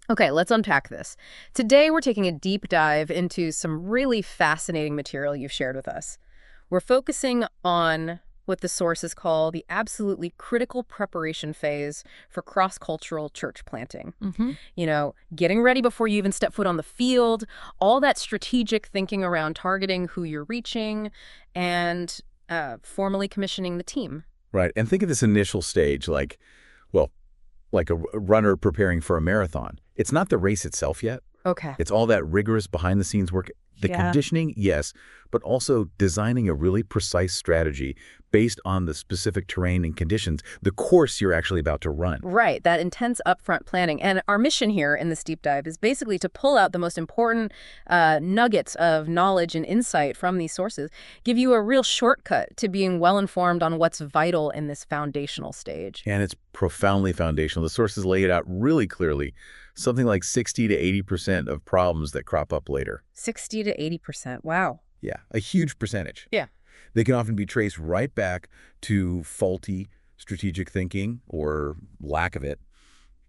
Okay, let's unpack this. Today, we're taking a deep dive into some really fascinating material you've shared with us. We're focusing on what the sources call the absolutely critical preparation phase for cross-cultural church planting. Getting ready before you even step foot on the field, all that strategic thinking around targeting who you're reaching, and formally commissioning the team. Right. And think of this initial stage well, like a runner preparing for a marathon. It's not the race itself yet. Okay. It's all that rigorous behind-the-scenes work. The Yeah. conditioning, yes, but also designing a really precise strategy based on the specific terrain and conditions, the course you're actually about to run. Right, that intense upfront planning. And our mission here in this deep dive is basically to pull out the most important nuggets of knowledge and insight from these sources, give you a real shortcut to being well-informed on what's vital in this foundational stage. And it's profoundly foundational. The sources lay it out really clearly. Something like 60 to 80% of problems that crop up later. 60 to 80%. Wow. Yeah, a huge percentage. Yeah. They can often be traced right back to faulty strategic thinking or lack of it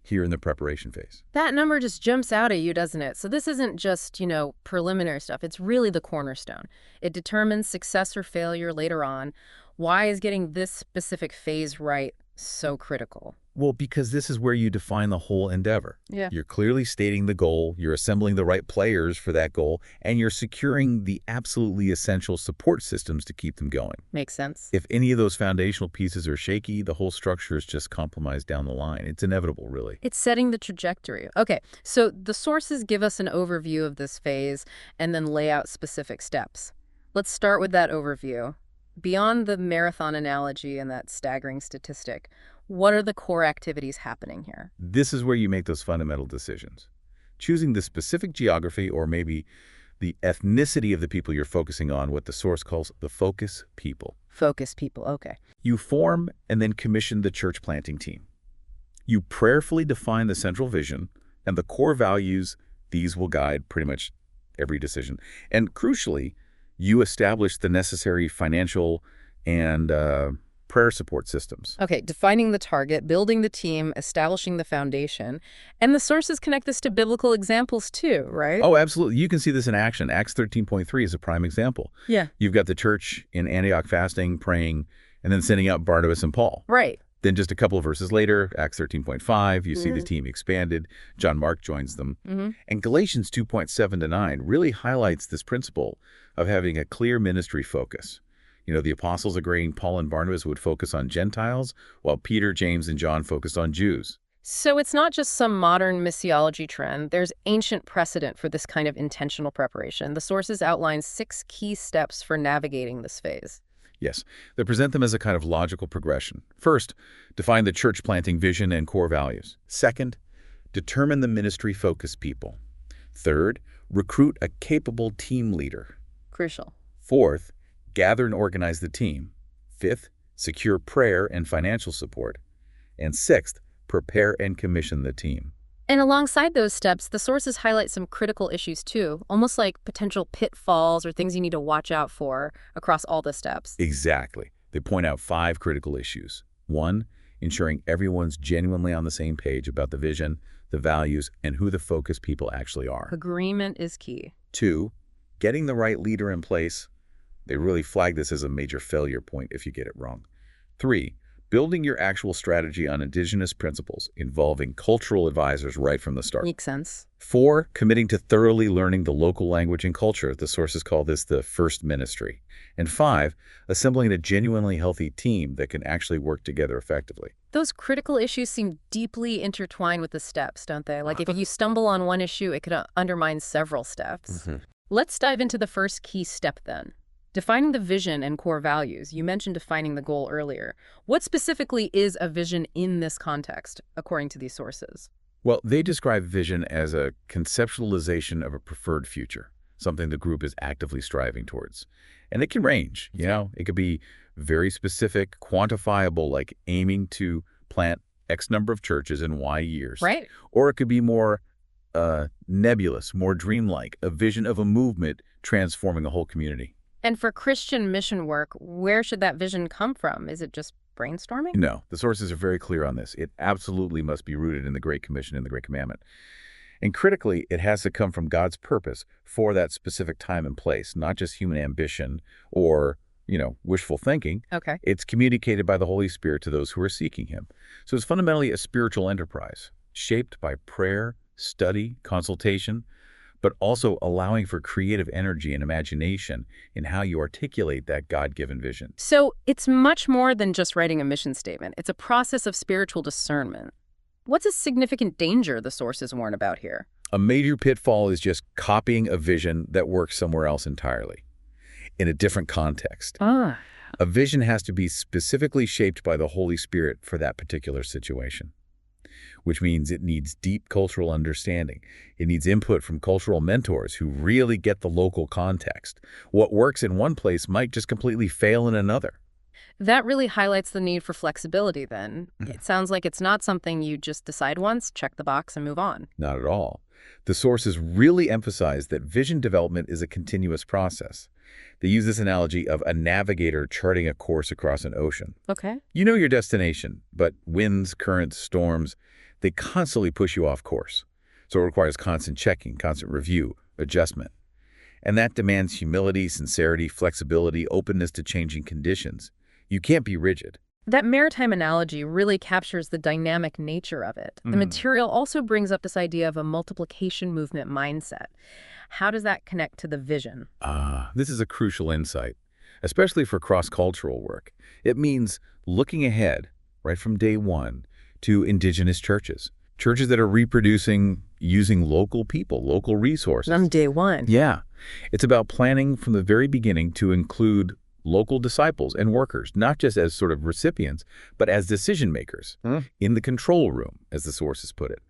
here in the preparation phase. That number just jumps out at you, doesn't it? So this isn't just, preliminary stuff. It's really the cornerstone. It determines success or failure later on. Why is getting this specific phase right so critical? Well, because this is where you define the whole endeavor. Yeah. You're clearly stating the goal, you're assembling the right players for that goal, and you're securing the absolutely essential support systems to keep them going. Makes sense. If any of those foundational pieces are shaky, the whole structure is just compromised down the line. It's inevitable, really. It's setting the trajectory. Okay, so the sources give us an overview of this phase and then lay out specific steps. Let's start with that overview. Beyond the marathon analogy and that staggering statistic, what are the core activities happening here? This is where you make those fundamental decisions. Choosing the specific geography or maybe the ethnicity of the people you're focusing on, what the source calls the focus people. Focus people, okay. You form and then commission the church planting team. You prayerfully define the central vision and the core values. These will guide pretty much every decision. And crucially, you establish the necessary financial and prayer support systems. Okay, defining the target, building the team, establishing the foundation. And the sources connect this to biblical examples too, right? Oh, absolutely. You can see this in action. Acts 13.3 is a prime example. Yeah. You've got the church in Antioch fasting, praying, and then sending out Barnabas and Paul. Right. Then just a couple of verses later, Acts 13.5, you see the team expanded. John Mark joins them. And Galatians 2.7 to 9 really highlights this principle of having a clear ministry focus. The apostles agreeing Paul and Barnabas would focus on Gentiles, while Peter, James, and John focused on Jews. So it's not just some modern missiology trend. There's ancient precedent for this kind of intentional preparation. The sources outline 6 key steps for navigating this phase. Yes, they present them as a kind of logical progression. First, define the church planting vision and core values. Second, determine the ministry focus people. Third, recruit a capable team leader. Crucial. Fourth, gather and organize the team. Fifth, secure prayer and financial support. And sixth, prepare and commission the team. And alongside those steps, the sources highlight some critical issues too, almost like potential pitfalls or things you need to watch out for across all the steps. Exactly. They point out 5 critical issues. 1, ensuring everyone's genuinely on the same page about the vision, the values, and who the focus people actually are. Agreement is key. 2, getting the right leader in place. They really flag this as a major failure point if you get it wrong. 3, building your actual strategy on Indigenous principles involving cultural advisors right from the start. Makes sense. 4, committing to thoroughly learning the local language and culture. The sources call this the first ministry. And 5, assembling a genuinely healthy team that can actually work together effectively. Those critical issues seem deeply intertwined with the steps, don't they? Like if you stumble on one issue, it could undermine several steps. Let's dive into the first key step then. Defining the vision and core values. You mentioned defining the goal earlier. What specifically is a vision in this context, according to these sources? Well, they describe vision as a conceptualization of a preferred future, something the group is actively striving towards. And it can range, It could be very specific, quantifiable, like aiming to plant X number of churches in Y years. Right. Or it could be more nebulous, more dreamlike, a vision of a movement transforming a whole community. And for Christian mission work, where should that vision come from? Is it just brainstorming? No, the sources are very clear on this. It absolutely must be rooted in the Great Commission and the Great Commandment. And critically, it has to come from God's purpose for that specific time and place, not just human ambition or, wishful thinking. Okay. It's communicated by the Holy Spirit to those who are seeking Him. So it's fundamentally a spiritual enterprise, shaped by prayer, study, consultation, but also allowing for creative energy and imagination in how you articulate that God-given vision. So it's much more than just writing a mission statement. It's a process of spiritual discernment. What's a significant danger the sources warn about here? A major pitfall is just copying a vision that works somewhere else entirely, in a different context. Ah. A vision has to be specifically shaped by the Holy Spirit for that particular situation, which means it needs deep cultural understanding. It needs input from cultural mentors who really get the local context. What works in one place might just completely fail in another. That really highlights the need for flexibility then. It sounds like it's not something you just decide once, check the box, and move on. Not at all. The sources really emphasize that vision development is a continuous process. They use this analogy of a navigator charting a course across an ocean. Okay. You know your destination, but winds, currents, storms, they constantly push you off course. So it requires constant checking, constant review, adjustment. And that demands humility, sincerity, flexibility, openness to changing conditions. You can't be rigid. That maritime analogy really captures the dynamic nature of it. The material also brings up this idea of a multiplication movement mindset. How does that connect to the vision? This is a crucial insight, especially for cross-cultural work. It means looking ahead, right from day one, to Indigenous churches. Churches that are reproducing using local people, local resources. On day one. Yeah. It's about planning from the very beginning to include local disciples and workers, not just as sort of recipients, but as decision makers in the control room, as the sources put it,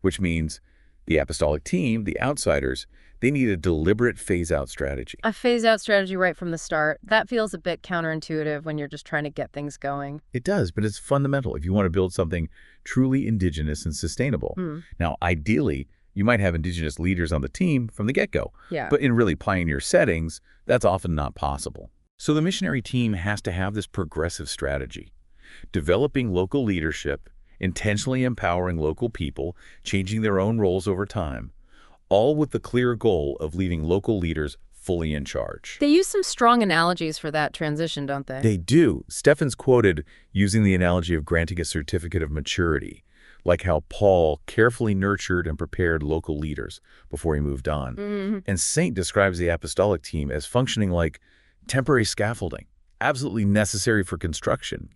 which means the apostolic team, the outsiders, they need a deliberate phase-out strategy. A phase-out strategy right from the start. That feels a bit counterintuitive when you're just trying to get things going. It does, but it's fundamental if you want to build something truly Indigenous and sustainable. Now, ideally, you might have Indigenous leaders on the team from the get-go, but in really pioneer settings, that's often not possible. So the missionary team has to have this progressive strategy, developing local leadership, intentionally empowering local people, changing their own roles over time, all with the clear goal of leaving local leaders fully in charge. They use some strong analogies for that transition, don't they? They do. Stefan's quoted using the analogy of granting a certificate of maturity, like how Paul carefully nurtured and prepared local leaders before he moved on. And Saint describes the apostolic team as functioning like temporary scaffolding, absolutely necessary for construction,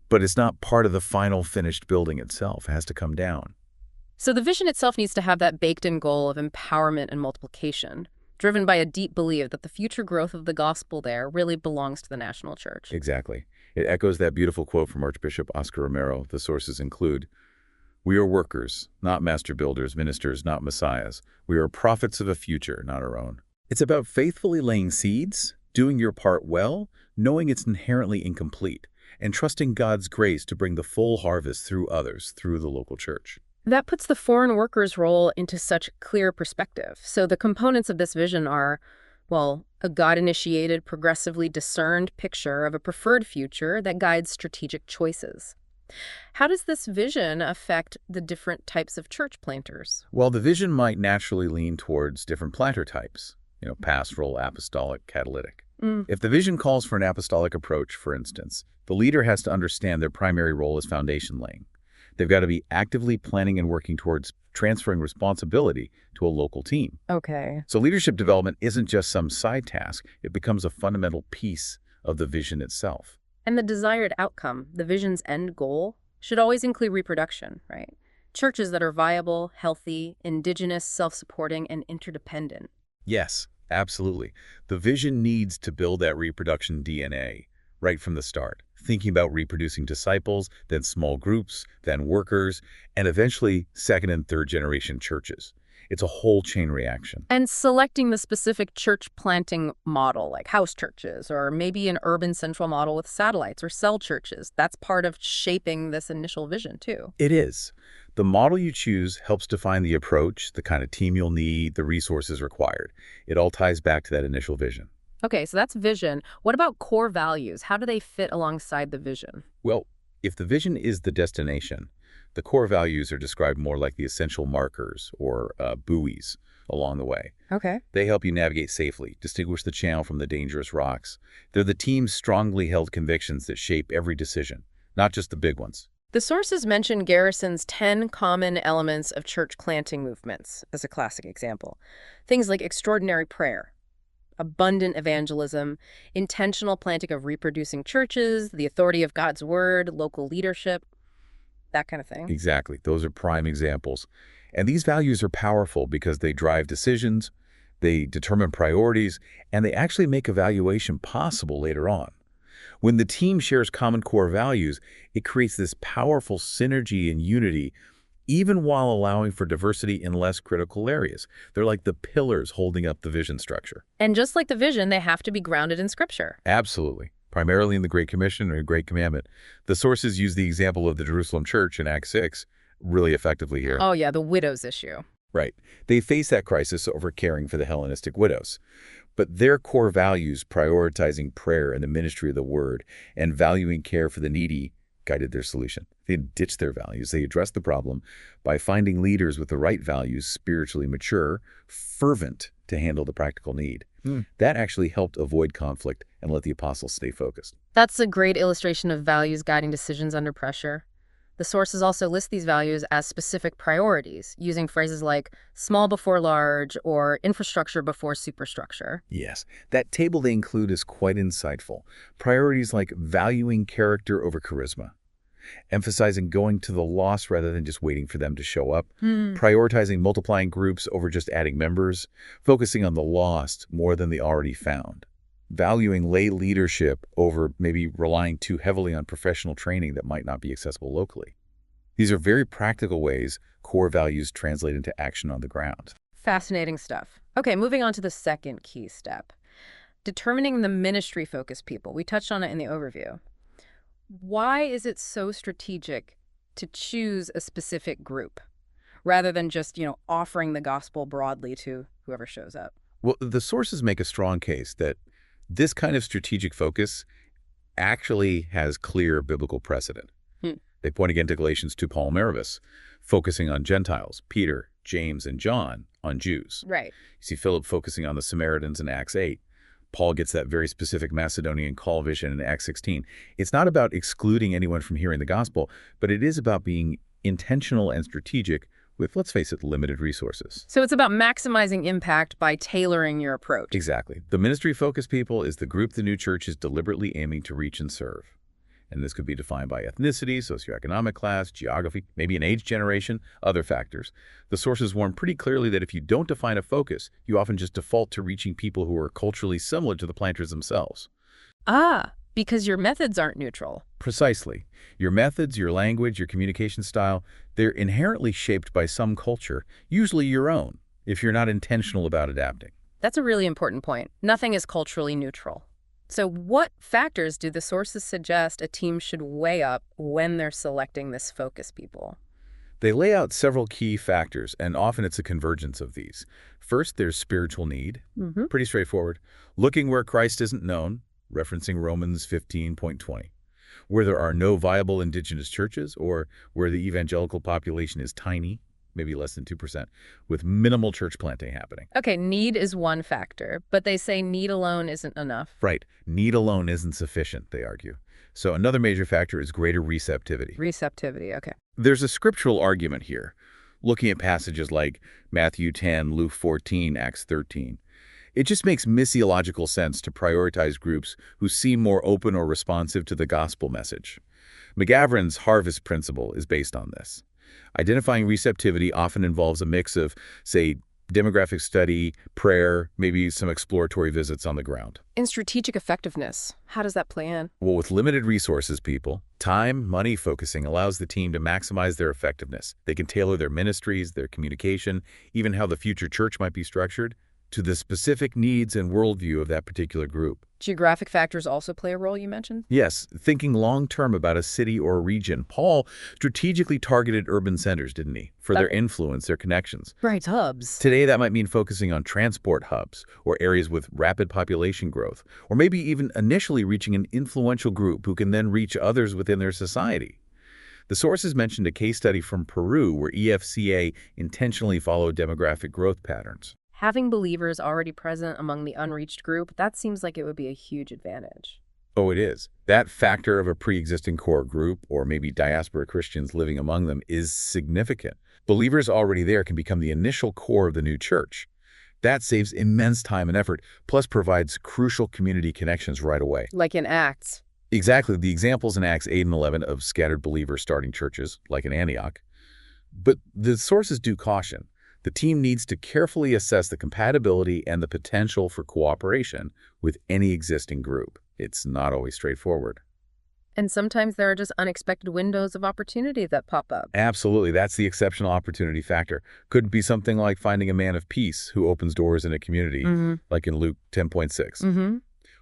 but it's not part of the final finished building itself. It has to come down. So the vision itself needs to have that baked-in goal of empowerment and multiplication, driven by a deep belief that the future growth of the gospel there really belongs to the national church. Exactly. It echoes that beautiful quote from Archbishop Oscar Romero. The sources include, "We are workers, not master builders, ministers, not messiahs. We are prophets of a future, not our own." It's about faithfully laying seeds, doing your part well, knowing it's inherently incomplete, and trusting God's grace to bring the full harvest through others, through the local church. That puts the foreign workers' role into such clear perspective. So the components of this vision are, well, a God-initiated, progressively discerned picture of a preferred future that guides strategic choices. How does this vision affect the different types of church planters? Well, the vision might naturally lean towards different planter types, pastoral, apostolic, catalytic. If the vision calls for an apostolic approach, for instance, the leader has to understand their primary role is foundation laying. They've got to be actively planning and working towards transferring responsibility to a local team. Okay. So leadership development isn't just some side task. It becomes a fundamental piece of the vision itself. And the desired outcome, the vision's end goal, should always include reproduction, right? Churches that are viable, healthy, Indigenous, self-supporting, and interdependent. Yes, absolutely. The vision needs to build that reproduction DNA right from the start, thinking about reproducing disciples, then small groups, then workers, and eventually second and third generation churches. It's a whole chain reaction. And selecting the specific church planting model, like house churches, or maybe an urban central model with satellites or cell churches, that's part of shaping this initial vision too. It is. The model you choose helps define the approach, the kind of team you'll need, the resources required. It all ties back to that initial vision. Okay, so that's vision. What about core values? How do they fit alongside the vision? Well, if the vision is the destination, The core values are described more like the essential markers or buoys along the way. Okay. They help you navigate safely, distinguish the channel from the dangerous rocks. They're the team's strongly held convictions that shape every decision, not just the big ones. The sources mention Garrison's 10 common elements of church planting movements as a classic example. Things like extraordinary prayer, abundant evangelism, intentional planting of reproducing churches, the authority of God's word, local leadership, that kind of thing. Exactly. Those are prime examples. And these values are powerful because they drive decisions, they determine priorities, and they actually make evaluation possible later on. When the team shares common core values, it creates this powerful synergy and unity, even while allowing for diversity in less critical areas. They're like the pillars holding up the vision structure. And just like the vision, they have to be grounded in Scripture. Absolutely. Primarily in the Great Commission or Great Commandment. The sources use the example of the Jerusalem church in Acts 6 really effectively here. Oh yeah, the widows issue. Right. They face that crisis over caring for the Hellenistic widows. But their core values, prioritizing prayer and the ministry of the word, and valuing care for the needy, guided their solution. They didn't ditch their values. They addressed the problem by finding leaders with the right values, spiritually mature, fervent to handle the practical need. That actually helped avoid conflict and let the apostles stay focused. That's a great illustration of values guiding decisions under pressure. The sources also list these values as specific priorities, using phrases like small before large or infrastructure before superstructure. Yes, that table they include is quite insightful. Priorities like valuing character over charisma, emphasizing going to the lost rather than just waiting for them to show up, prioritizing multiplying groups over just adding members, focusing on the lost more than the already found, valuing lay leadership over maybe relying too heavily on professional training that might not be accessible locally. These are very practical ways core values translate into action on the ground. Fascinating stuff. Okay, moving on to the second key step. Determining the ministry-focused people. We touched on it in the overview. Why is it so strategic to choose a specific group rather than just, offering the gospel broadly to whoever shows up? Well, the sources make a strong case that this kind of strategic focus actually has clear biblical precedent. They point again to Galatians 2, Paul Maribus, focusing on Gentiles, Peter, James, and John on Jews. Right. You see Philip focusing on the Samaritans in Acts 8. Paul gets that very specific Macedonian call vision in Acts 16. It's not about excluding anyone from hearing the gospel, but it is about being intentional and strategic with, let's face it, limited resources. So it's about maximizing impact by tailoring your approach. Exactly. The ministry-focused people is the group the new church is deliberately aiming to reach and serve. And this could be defined by ethnicity, socioeconomic class, geography, maybe an age generation, other factors. The sources warn pretty clearly that if you don't define a focus, you often just default to reaching people who are culturally similar to the planters themselves. Because your methods aren't neutral. Precisely. Your methods, your language, your communication style, they're inherently shaped by some culture, usually your own, if you're not intentional about adapting. That's a really important point. Nothing is culturally neutral. So what factors do the sources suggest a team should weigh up when they're selecting this focus people? They lay out several key factors, and often it's a convergence of these. First, there's spiritual need. Pretty straightforward. Looking where Christ isn't known, referencing Romans 15:20. Where there are no viable indigenous churches, or where the evangelical population is tiny, maybe less than 2%, with minimal church planting happening. Okay, need is one factor, but they say need alone isn't enough. Right. Need alone isn't sufficient, they argue. So another major factor is greater receptivity. Receptivity, okay. There's a scriptural argument here, looking at passages like Matthew 10, Luke 14, Acts 13. It just makes missiological sense to prioritize groups who seem more open or responsive to the gospel message. McGavran's harvest principle is based on this. Identifying receptivity often involves a mix of, say, demographic study, prayer, maybe some exploratory visits on the ground. In strategic effectiveness, how does that play in? Well, with limited resources, time, money focusing allows the team to maximize their effectiveness. They can tailor their ministries, their communication, even how the future church might be structured, to the specific needs and worldview of that particular group. Geographic factors also play a role, you mentioned? Yes, thinking long-term about a city or a region. Paul strategically targeted urban centers, didn't he? For their influence, their connections. Right, hubs. Today, that might mean focusing on transport hubs or areas with rapid population growth, or maybe even initially reaching an influential group who can then reach others within their society. The sources mentioned a case study from Peru where EFCA intentionally followed demographic growth patterns. Having believers already present among the unreached group, that seems like it would be a huge advantage. Oh, it is. That factor of a pre-existing core group, or maybe diaspora Christians living among them, is significant. Believers already there can become the initial core of the new church. That saves immense time and effort, plus provides crucial community connections right away. Like in Acts. Exactly, the examples in Acts 8 and 11 of scattered believers starting churches, like in Antioch. But the sources do caution. The team needs to carefully assess the compatibility and the potential for cooperation with any existing group. It's not always straightforward. And sometimes there are just unexpected windows of opportunity that pop up. Absolutely, that's the exceptional opportunity factor. Could be something like finding a man of peace who opens doors in a community, like in Luke 10.6.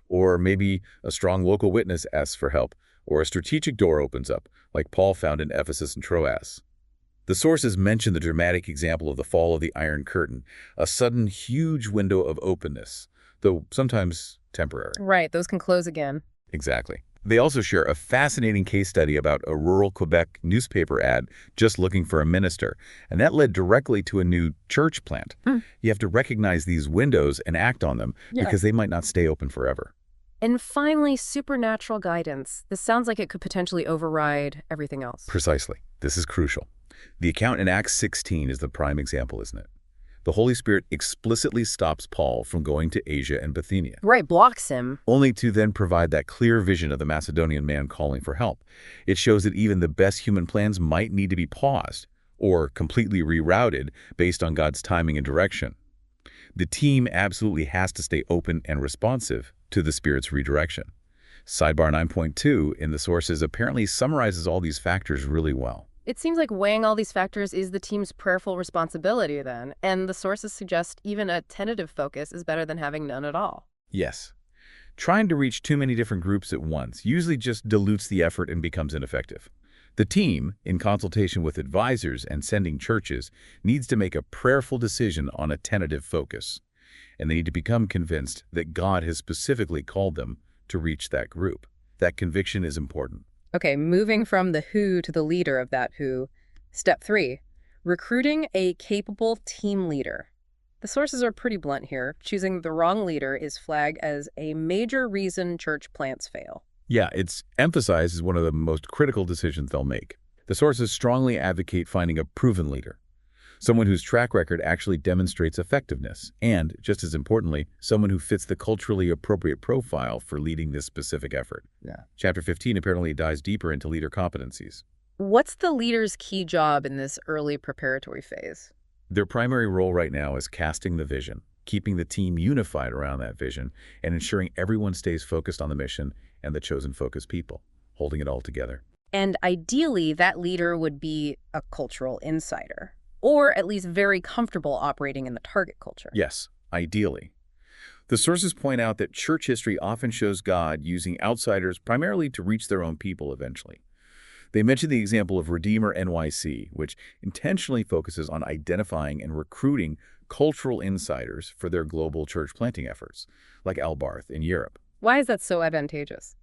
Or maybe a strong local witness asks for help, or a strategic door opens up, like Paul found in Ephesus and Troas. The sources mention the dramatic example of the fall of the Iron Curtain, a sudden huge window of openness, though sometimes temporary. Right, those can close again. Exactly. They also share a fascinating case study about a rural Quebec newspaper ad just looking for a minister, and that led directly to a new church plant. You have to recognize these windows and act on them because they might not stay open forever. And finally, supernatural guidance. This sounds like it could potentially override everything else. Precisely. This is crucial. The account in Acts 16 is the prime example, isn't it? The Holy Spirit explicitly stops Paul from going to Asia and Bithynia. Right, blocks him. Only to then provide that clear vision of the Macedonian man calling for help. It shows that even the best human plans might need to be paused or completely rerouted based on God's timing and direction. The team absolutely has to stay open and responsive to the Spirit's redirection. Sidebar 9.2 in the sources apparently summarizes all these factors really well. It seems like weighing all these factors is the team's prayerful responsibility then, and the sources suggest even a tentative focus is better than having none at all. Yes. Trying to reach too many different groups at once usually just dilutes the effort and becomes ineffective. The team, in consultation with advisors and sending churches, needs to make a prayerful decision on a tentative focus. And they need to become convinced that God has specifically called them to reach that group. That conviction is important. Okay, moving from the who to the leader of that who. Step 3, recruiting a capable team leader. The sources are pretty blunt here. Choosing the wrong leader is flagged as a major reason church plants fail. Yeah, it's emphasized as one of the most critical decisions they'll make. The sources strongly advocate finding a proven leader, someone whose track record actually demonstrates effectiveness, and, just as importantly, someone who fits the culturally appropriate profile for leading this specific effort. Chapter 15 apparently dives deeper into leader competencies. What's the leader's key job in this early preparatory phase? Their primary role right now is casting the vision, keeping the team unified around that vision, and ensuring everyone stays focused on the mission and the chosen focus people, holding it all together. And ideally, that leader would be a cultural insider, or at least very comfortable operating in the target culture. Yes, ideally. The sources point out that church history often shows God using outsiders primarily to reach their own people eventually. They mention the example of Redeemer NYC, which intentionally focuses on identifying and recruiting cultural insiders for their global church planting efforts, like Albarth in Europe. Why is that so advantageous?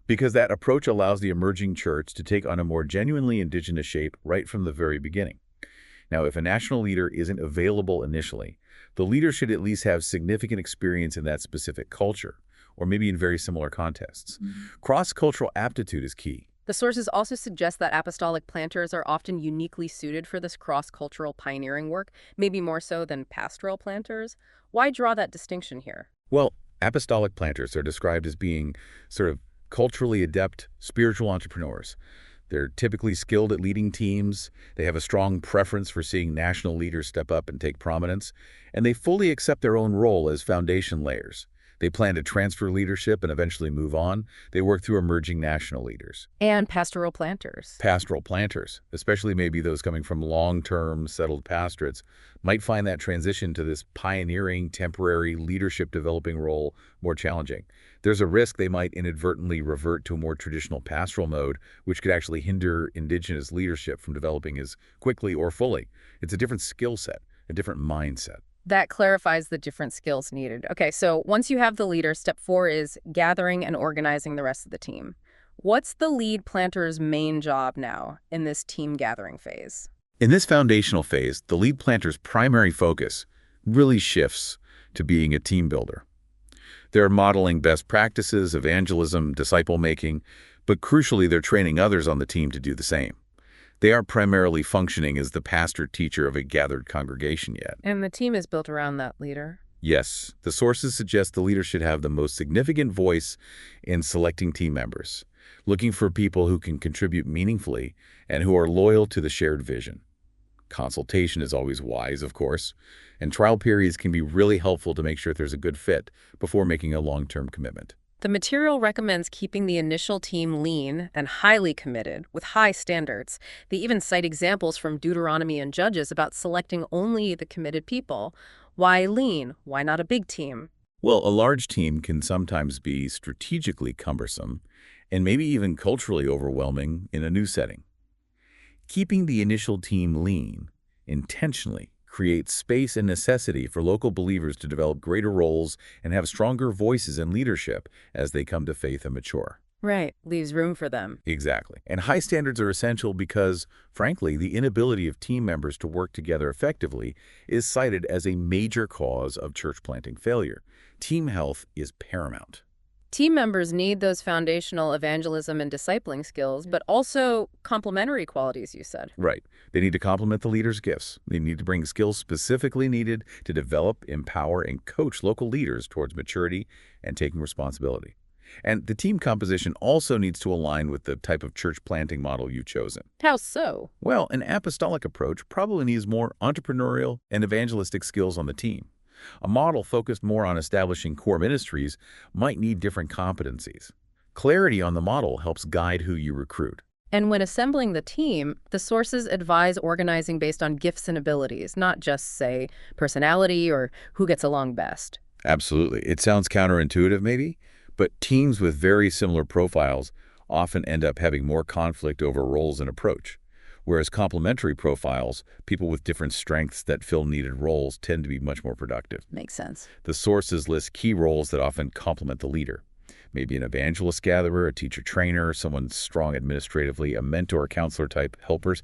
Because that approach allows the emerging church to take on a more genuinely indigenous shape right from the very beginning. Now, if a national leader isn't available initially, the leader should at least have significant experience in that specific culture, or maybe in very similar contexts. Cross-cultural aptitude is key. The sources also suggest that apostolic planters are often uniquely suited for this cross-cultural pioneering work, maybe more so than pastoral planters. Why draw that distinction here? Well, apostolic planters are described as being sort of culturally adept spiritual entrepreneurs. They're typically skilled at leading teams, they have a strong preference for seeing national leaders step up and take prominence, and they fully accept their own role as foundation layers. They plan to transfer leadership and eventually move on. They work through emerging national leaders. And pastoral planters. Pastoral planters, especially maybe those coming from long-term settled pastorates, might find that transition to this pioneering, temporary leadership developing role more challenging. There's a risk they might inadvertently revert to a more traditional pastoral mode, which could actually hinder Indigenous leadership from developing as quickly or fully. It's a different skill set, a different mindset. That clarifies the different skills needed. Okay, so once you have the leader, step 4 is gathering and organizing the rest of the team. What's the lead planter's main job now in this team gathering phase? In this foundational phase, the lead planter's primary focus really shifts to being a team builder. They're modeling best practices, evangelism, disciple-making, but crucially, they're training others on the team to do the same. They aren't primarily functioning as the pastor-teacher of a gathered congregation yet. And the team is built around that leader. Yes, the sources suggest the leader should have the most significant voice in selecting team members, looking for people who can contribute meaningfully and who are loyal to the shared vision. Consultation is always wise, of course, and trial periods can be really helpful to make sure there's a good fit before making a long-term commitment. The material recommends keeping the initial team lean and highly committed with high standards. They even cite examples from Deuteronomy and Judges about selecting only the committed people. Why lean? Why not a big team? Well, a large team can sometimes be strategically cumbersome and maybe even culturally overwhelming in a new setting. Keeping the initial team lean intentionally creates space and necessity for local believers to develop greater roles and have stronger voices in leadership as they come to faith and mature. Right, leaves room for them. Exactly. And high standards are essential because, frankly, the inability of team members to work together effectively is cited as a major cause of church planting failure. Team health is paramount. Team members need those foundational evangelism and discipling skills, but also complementary qualities, you said. Right. They need to complement the leader's gifts. They need to bring skills specifically needed to develop, empower, and coach local leaders towards maturity and taking responsibility. And the team composition also needs to align with the type of church planting model you've chosen. How so? Well, an apostolic approach probably needs more entrepreneurial and evangelistic skills on the team. A model focused more on establishing core ministries might need different competencies. Clarity on the model helps guide who you recruit. And when assembling the team, the sources advise organizing based on gifts and abilities, not just, say, personality or who gets along best. Absolutely. It sounds counterintuitive maybe, but teams with very similar profiles often end up having more conflict over roles and approach. Whereas complementary profiles, people with different strengths that fill needed roles, tend to be much more productive. Makes sense. The sources list key roles that often complement the leader. Maybe an evangelist gatherer, a teacher trainer, someone strong administratively, a mentor, counselor type helpers.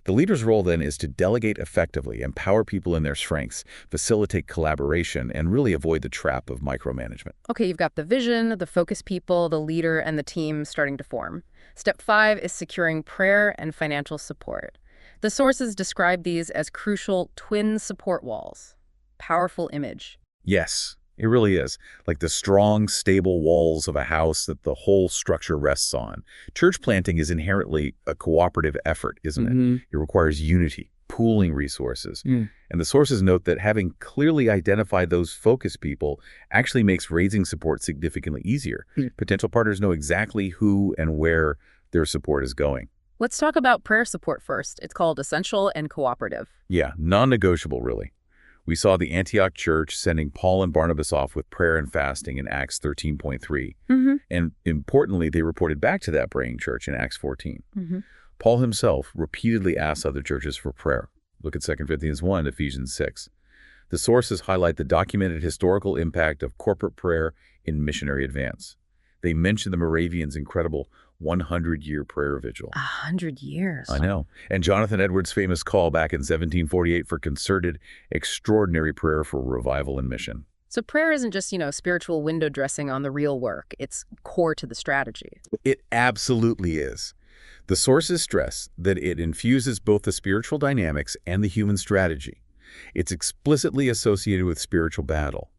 The leader's role then is to delegate effectively, empower people in their strengths, facilitate collaboration, and really avoid the trap of micromanagement. Okay, you've got the vision, the focus people, the leader, and the team starting to form. Step 5 is securing prayer and financial support. The sources describe these as crucial twin support walls. Powerful image. Yes, it really is. Like the strong, stable walls of a house that the whole structure rests on. Church planting is inherently a cooperative effort, isn't it? It requires unity, pooling resources. And the sources note that having clearly identified those focus people actually makes raising support significantly easier. Potential partners know exactly who and where their support is going. Let's talk about prayer support first. It's called essential and cooperative. Yeah, non-negotiable, really. We saw the Antioch church sending Paul and Barnabas off with prayer and fasting in Acts 13.3. And importantly, they reported back to that praying church in Acts 14. Paul himself repeatedly asked other churches for prayer. Look at 2 Corinthians 1, Ephesians 6. The sources highlight the documented historical impact of corporate prayer in missionary advance. They mention the Moravians' incredible 100-year prayer vigil. 100 years. I know. And Jonathan Edwards' famous call back in 1748 for concerted, extraordinary prayer for revival and mission. So prayer isn't just, spiritual window dressing on the real work. It's core to the strategy. It absolutely is. The sources stress that it infuses both the spiritual dynamics and the human strategy. It's explicitly associated with spiritual battle.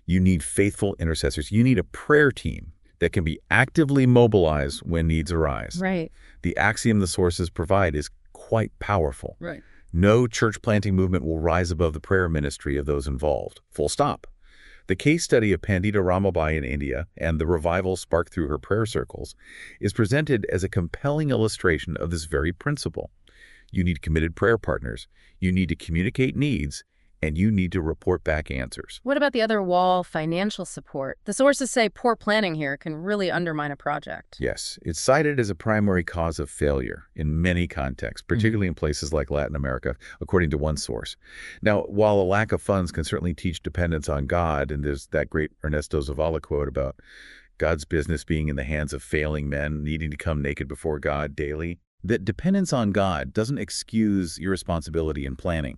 You need faithful intercessors. You need a prayer team that can be actively mobilized when needs arise. Right. The axiom the sources provide is quite powerful. Right. No church planting movement will rise above the prayer ministry of those involved. Full stop. The case study of Pandita Ramabai in India and the revival sparked through her prayer circles is presented as a compelling illustration of this very principle. You need committed prayer partners, you need to communicate needs, and you need to report back answers. What about the other wall, financial support? The sources say poor planning here can really undermine a project. Yes, it's cited as a primary cause of failure in many contexts, particularly in places like Latin America, according to one source. Now, while a lack of funds can certainly teach dependence on God, and there's that great Ernesto Zavala quote about God's business being in the hands of failing men needing to come naked before God daily, that dependence on God doesn't excuse irresponsibility in planning.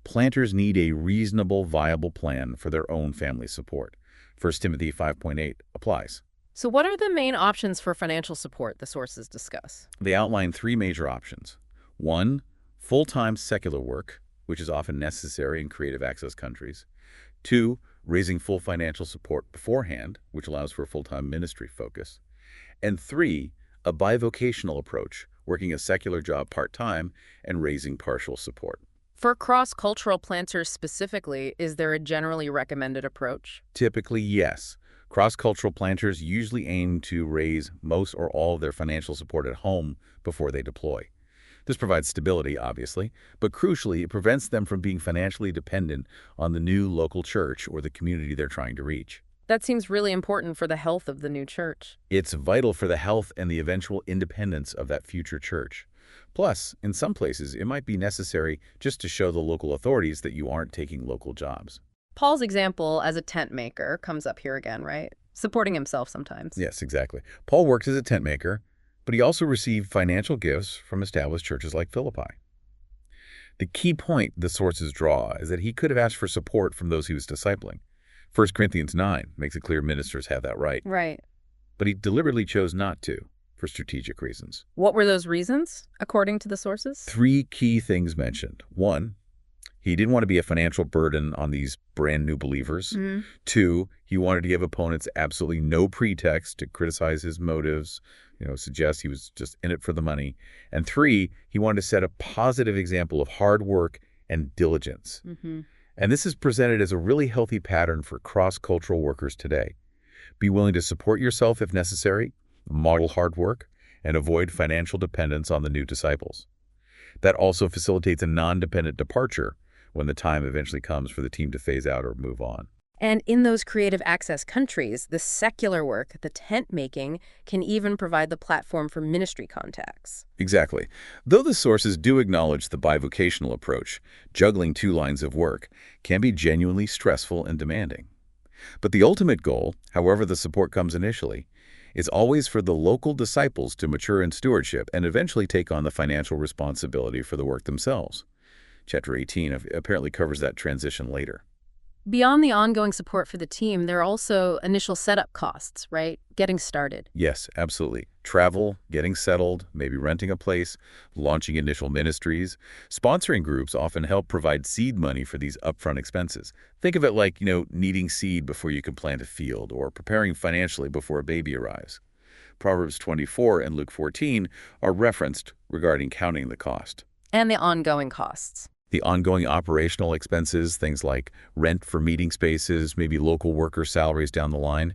Planters need a reasonable, viable plan for their own family support. 1 Timothy 5.8 applies. So what are the main options for financial support the sources discuss? They outline three major options. One, full-time secular work, which is often necessary in creative access countries. Two, raising full financial support beforehand, which allows for a full-time ministry focus. And three, a bivocational approach, working a secular job part-time and raising partial support. For cross-cultural planters specifically, is there a generally recommended approach? Typically, yes. Cross-cultural planters usually aim to raise most or all of their financial support at home before they deploy. This provides stability, obviously, but crucially, it prevents them from being financially dependent on the new local church or the community they're trying to reach. That seems really important for the health of the new church. It's vital for the health and the eventual independence of that future church. Plus, in some places, it might be necessary just to show the local authorities that you aren't taking local jobs. Paul's example as a tent maker comes up here again, right? Supporting himself sometimes. Yes, exactly. Paul worked as a tent maker, but he also received financial gifts from established churches like Philippi. The key point the sources draw is that he could have asked for support from those he was discipling. 1 Corinthians 9 makes it clear ministers have that right. Right. But he deliberately chose not to, for strategic reasons. What were those reasons, according to the sources? Three key things mentioned. One, he didn't want to be a financial burden on these brand new believers. Two, he wanted to give opponents absolutely no pretext to criticize his motives, suggest he was just in it for the money. And three, he wanted to set a positive example of hard work and diligence. And this is presented as a really healthy pattern for cross-cultural workers today. Be willing to support yourself if necessary, model hard work, and avoid financial dependence on the new disciples. That also facilitates a non-dependent departure when the time eventually comes for the team to phase out or move on. And in those creative access countries, the secular work, the tent making, can even provide the platform for ministry contacts. Exactly. Though the sources do acknowledge the bivocational approach, juggling two lines of work can be genuinely stressful and demanding. But the ultimate goal, however the support comes initially, is always for the local disciples to mature in stewardship and eventually take on the financial responsibility for the work themselves. Chapter 18 apparently covers that transition later. Beyond the ongoing support for the team, there are also initial setup costs, right? Getting started. Yes, absolutely. Travel, getting settled, maybe renting a place, launching initial ministries. Sponsoring groups often help provide seed money for these upfront expenses. Think of it like, needing seed before you can plant a field or preparing financially before a baby arrives. Proverbs 24 and Luke 14 are referenced regarding counting the cost. And the ongoing costs. The ongoing operational expenses, things like rent for meeting spaces, maybe local worker salaries down the line.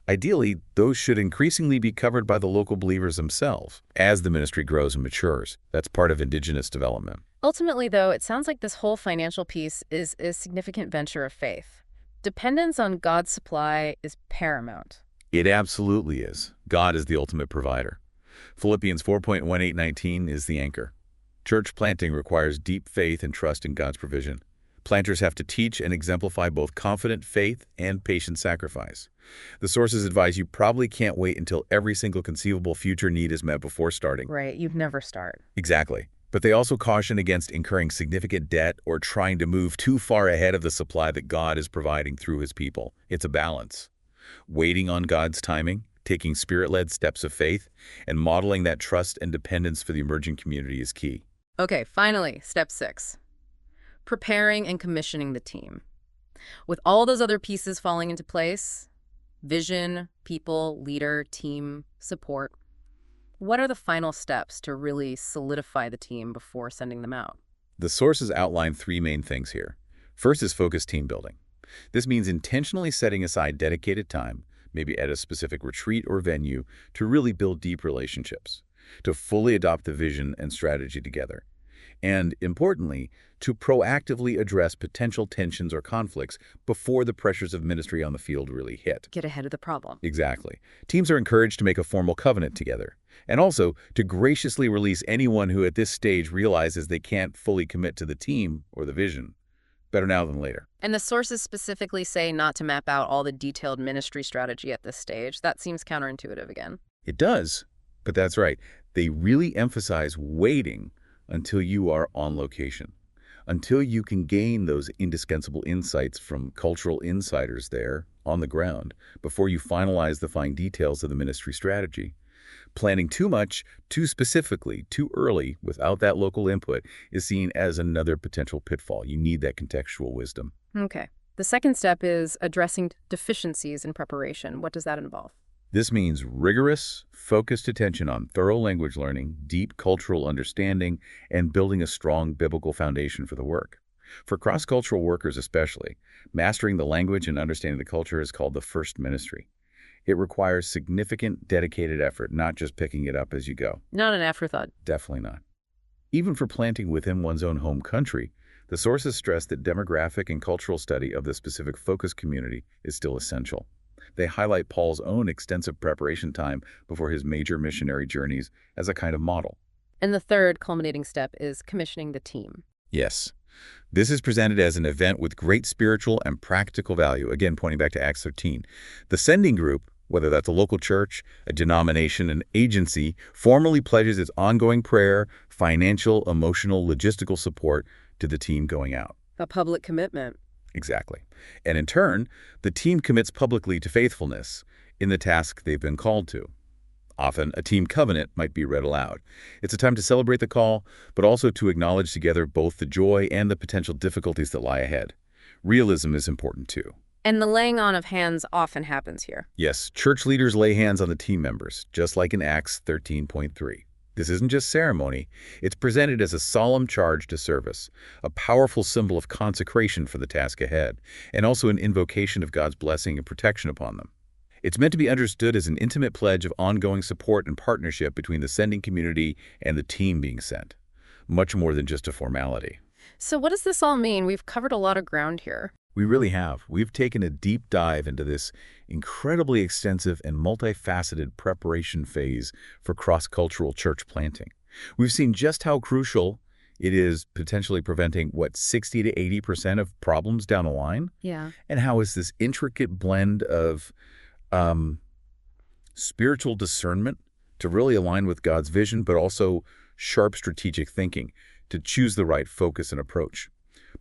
Ideally, those should increasingly be covered by the local believers themselves as the ministry grows and matures. That's part of Indigenous development. Ultimately, though, it sounds like this whole financial piece is a significant venture of faith. Dependence on God's supply is paramount. It absolutely is. God is the ultimate provider. Philippians 4.18-19 is the anchor. Church planting requires deep faith and trust in God's provision. Planters have to teach and exemplify both confident faith and patient sacrifice. The sources advise you probably can't wait until every single conceivable future need is met before starting. Right, you'd never start. Exactly. But they also caution against incurring significant debt or trying to move too far ahead of the supply that God is providing through his people. It's a balance. Waiting on God's timing, taking spirit-led steps of faith, and modeling that trust and dependence for the emerging community is key. Okay, finally, step 6. Preparing and commissioning the team. With all those other pieces falling into place, vision, people, leader, team, support, what are the final steps to really solidify the team before sending them out? The sources outline three main things here. First is focused team building. This means intentionally setting aside dedicated time, maybe at a specific retreat or venue, to really build deep relationships, to fully adopt the vision and strategy together, and, importantly, to proactively address potential tensions or conflicts before the pressures of ministry on the field really hit. Get ahead of the problem. Exactly. Teams are encouraged to make a formal covenant together, and also to graciously release anyone who at this stage realizes they can't fully commit to the team or the vision. Better now than later. And the sources specifically say not to map out all the detailed ministry strategy at this stage. That seems counterintuitive again. It does, but that's right. They really emphasize waiting until you are on location, until you can gain those indispensable insights from cultural insiders there on the ground before you finalize the fine details of the ministry strategy. Planning too much, too specifically, too early without that local input is seen as another potential pitfall. You need that contextual wisdom. Okay. The second step is addressing deficiencies in preparation. What does that involve? This means rigorous, focused attention on thorough language learning, deep cultural understanding, and building a strong biblical foundation for the work. For cross-cultural workers especially, mastering the language and understanding the culture is called the first ministry. It requires significant, dedicated effort, not just picking it up as you go. Not an afterthought. Definitely not. Even for planting within one's own home country, the sources stress that demographic and cultural study of the specific focus community is still essential. They highlight Paul's own extensive preparation time before his major missionary journeys as a kind of model. And the third culminating step is commissioning the team. Yes. This is presented as an event with great spiritual and practical value, again pointing back to Acts 13. The sending group, whether that's a local church, a denomination, an agency, formally pledges its ongoing prayer, financial, emotional, logistical support to the team going out. A public commitment. Exactly. And in turn, the team commits publicly to faithfulness in the task they've been called to. Often, a team covenant might be read aloud. It's a time to celebrate the call, but also to acknowledge together both the joy and the potential difficulties that lie ahead. Realism is important too. And the laying on of hands often happens here. Yes, church leaders lay hands on the team members, just like in Acts 13.3. This isn't just ceremony. It's presented as a solemn charge to service, a powerful symbol of consecration for the task ahead, and also an invocation of God's blessing and protection upon them. It's meant to be understood as an intimate pledge of ongoing support and partnership between the sending community and the team being sent, much more than just a formality. So what does this all mean? We've covered a lot of ground here. We really have. We've taken a deep dive into this incredibly extensive and multifaceted preparation phase for cross-cultural church planting. We've seen just how crucial it is potentially preventing, 60 to 80% of problems down the line? Yeah. And how is this intricate blend of spiritual discernment to really align with God's vision, but also sharp strategic thinking to choose the right focus and approach.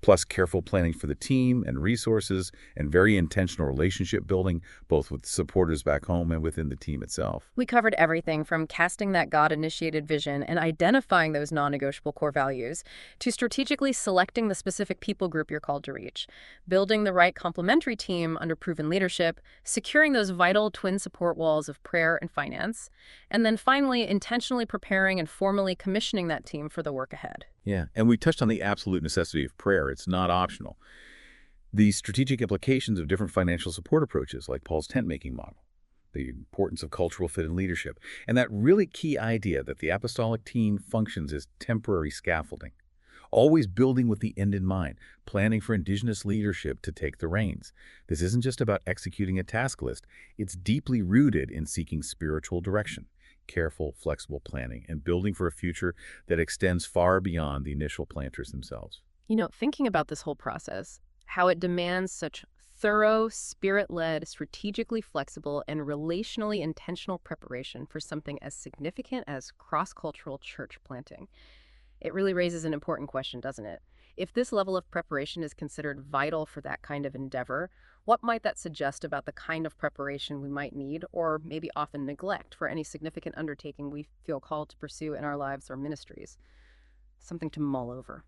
Plus careful planning for the team and resources and very intentional relationship building, both with supporters back home and within the team itself. We covered everything from casting that God-initiated vision and identifying those non-negotiable core values to strategically selecting the specific people group you're called to reach, building the right complementary team under proven leadership, securing those vital twin support walls of prayer and finance, and then finally intentionally preparing and formally commissioning that team for the work ahead. Yeah, and we touched on the absolute necessity of prayer. It's not optional. The strategic implications of different financial support approaches, like Paul's tent-making model, the importance of cultural fit and leadership, and that really key idea that the apostolic team functions as temporary scaffolding, always building with the end in mind, planning for indigenous leadership to take the reins. This isn't just about executing a task list. It's deeply rooted in seeking spiritual direction, careful, flexible planning, and building for a future that extends far beyond the initial planters themselves. You know, thinking about this whole process, how it demands such thorough, spirit-led, strategically flexible, and relationally intentional preparation for something as significant as cross-cultural church planting. It really raises an important question, doesn't it? If this level of preparation is considered vital for that kind of endeavor, what might that suggest about the kind of preparation we might need, or maybe often neglect, for any significant undertaking we feel called to pursue in our lives or ministries? Something to mull over.